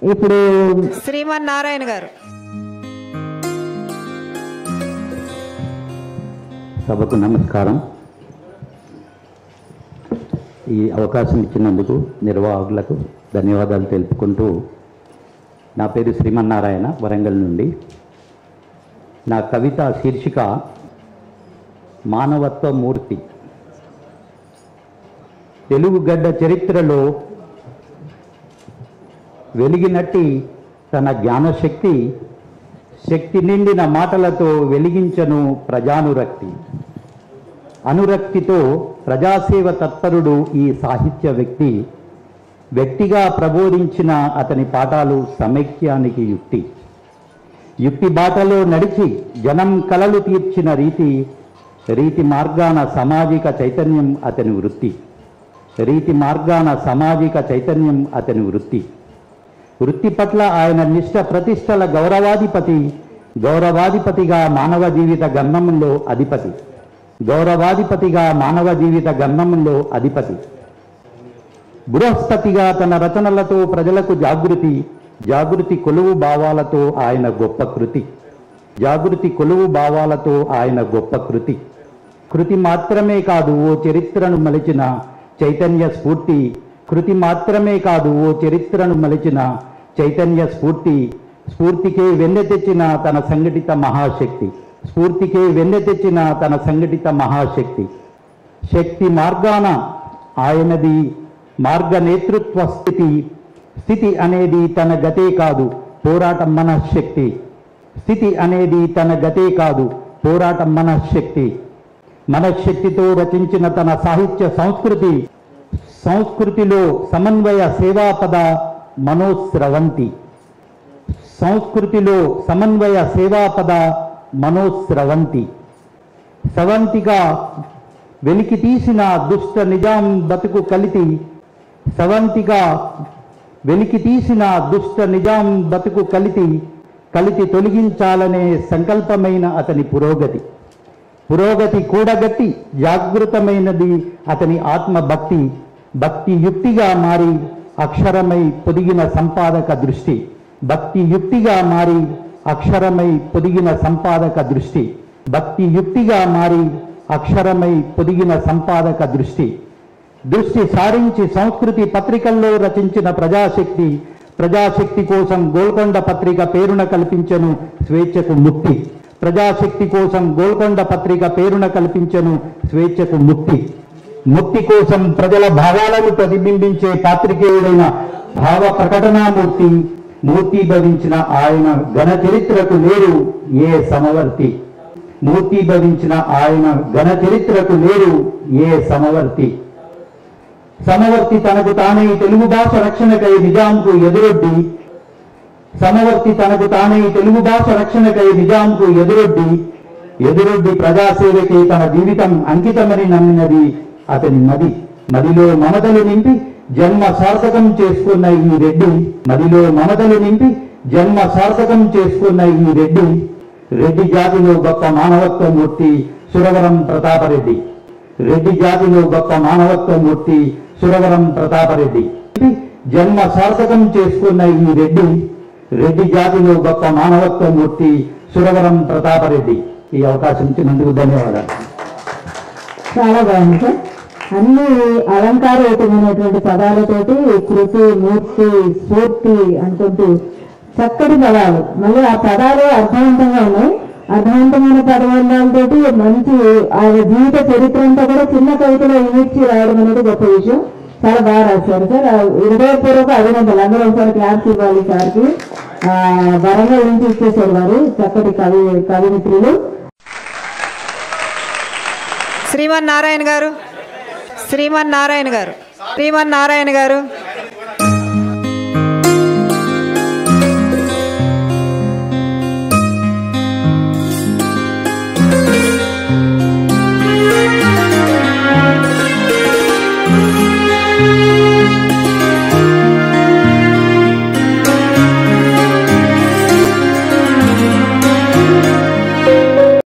ఇప్పుడు శ్రీమన్నారాయణ గారు. సభకు నమస్కారం. ఈ అవకాశం ఇచ్చినందుకు నిర్వాహకులకు ధన్యవాదాలు తెలుపుకుంటూ, నా పేరు శ్రీమన్నారాయణ, వరంగల్ నుండి. నా కవిత శీర్షిక మానవత్వ మూర్తి. తెలుగు గడ్డ చరిత్రలో వెలిగినట్టి తన జ్ఞానశక్తి, శక్తి నిండిన మాటలతో వెలిగించను ప్రజానురక్తి. అనురక్తితో ప్రజాసేవ తత్పరుడు ఈ సాహిత్య వ్యక్తి. వ్యక్తిగా ప్రబోధించిన అతని పాఠాలు సమైక్యానికి యుక్తి. యుక్తి బాటలో నడిచి జనం కలలు తీర్చిన రీతి మార్గాన సామాజిక చైతన్యం అతని వృత్తి. రీతి మార్గాన సామాజిక చైతన్యం అతని వృత్తి. వృత్తి పట్ల ఆయన నిష్ఠ ప్రతిష్టల గౌరవాధిపతిగా మానవ జీవిత గమ్యంలో అధిపతి. గౌరవాధిపతిగా మానవ జీవిత గమ్యంలో అధిపతి. బృహస్పతిగా తన రచనలతో ప్రజలకు జాగృతి కొలువు భావాలతో ఆయన గొప్ప కృతి. జాగృతి కొలువు భావాలతో ఆయన గొప్ప కృతి. కృతి మాత్రమే కాదు ఓ చరిత్రను మలిచిన చైతన్య స్ఫూర్తి. కృతి మాత్రమే కాదు ఓ చరిత్రను మలిచిన చైతన్య స్ఫూర్తి. స్ఫూర్తికే వెన్నె తెచ్చిన తన సంఘటిత మహాశక్తి. స్ఫూర్తికే వెన్నె తెచ్చిన తన సంఘటిత మహాశక్తి. శక్తి మార్గాన ఆయనది మార్గ నేతృత్వ స్థితి. స్థితి అనేది తన గతే కాదు పోరాటం మనశ్శక్తి. స్థితి అనేది తన గతే కాదు పోరాటం మనశ్శక్తి. మనశ్శక్తితో రచించిన తన సాహిత్య సంస్కృతిలో సమన్వయ సేవాపద మనోస్రవంతి. సంస్కృతిలో సమన్వయ సేవాపద మనోస్రవంతి. స్రవంతిగా వెలికి తీసిన దుష్ట నిజాం బతుకు కలితి. స్రవంతిగా వెలికి తీసిన దుష్ట నిజాం బతుకు కలితి తొలగించాలనే సంకల్పమైన అతని పురోగతి కూడగట్టి జాగృతమైనది అతని ఆత్మభక్తి. భక్తి యుక్తిగా మారి అక్షరమై పొదిగిన సంపాదక దృష్టి. భక్తి యుక్తిగా మారి అక్షరమై పొదిగిన సంపాదక దృష్టి. భక్తి యుక్తిగా మారి అక్షరమై పొదిగిన సంపాదక దృష్టి. దృష్టి సారించి సంస్కృతి పత్రికల్లో రచించిన ప్రజాశక్తి కోసం గోల్కొండ పత్రిక పేరున కల్పించను స్వేచ్ఛకు ముక్తి. ప్రజాశక్తి కోసం గోల్కొండ పత్రిక పేరున కల్పించను స్వేచ్ఛకు ముక్తి. ముక్తి కోసం ప్రజల భావాలను ప్రతిబింబించే పాత్రికేయుడైన భావ ప్రకటనామూర్తి. మూర్తిభవించిన ఆయన ఘన చరిత్రకు లేరు ఏ సమవర్తి. మూర్తిభవించిన ఆయన ఘన చరిత్రకు లేరు ఏ సమవర్తి. సమవర్తి తనకు తానే తెలుగు భాష రక్షణకై నిజాంకు ఎదురొడ్డి. సమవర్తి తనకు తానే తెలుగు భాష రక్షణకై నిజాంకు ఎదురొడ్డి ప్రజాసేవకై తన జీవితం అంకితమని నమ్మినది అతని మదిలో మమతలు నింపి జన్మ సార్థకం చేసుకున్న ఈ రెడ్డి. మదిలో మమతలు నింపి జన్మ సార్థకం చేసుకున్న ఈ రెడ్డి జాతిలో గొప్ప మానవత్వ మూర్తి సురవరం ప్రతాపరెడ్డి. రెడ్డి జాతిలో గొప్ప మానవత్వ మూర్తి సురవరం ప్రతాపరెడ్డి. జన్మ సార్థకం చేసుకున్న ఈ రెడ్డి జాతిలో గొప్ప మానవత్వ మూర్తి సురవరం ప్రతాపరెడ్డి. ఈ అవకాశం ఇచ్చినందుకు ధన్యవాదాలు. చాలా బాగుంది సార్. అన్ని అలంకారయుతమైనటువంటి పదాలతోటి కృతి, మూర్తి, స్ఫూర్తి అనుకుంటూ చక్కటి పదాలు. మళ్ళీ ఆ పదాలు అర్థవంతంగా ఉన్నాయి. అర్థవంతమైన పదబంధాలతోటి మంచి ఆయన జీవిత చరిత్ర అంతా కూడా చిన్న కవితలో ఈడ్చి రాయడం అనేది గొప్ప విషయం. చాలా బాగా రాశారు సార్. హృదయపూర్వక అభినందనలు. అందరూ ఒకసారి క్లాప్స్ ఇవ్వాలి సార్కి. వరంగల్ నుంచి ఇచ్చేసారు వారు చక్కటి కవిమిత్రులు. శ్రీమన్నారాయణ గారు.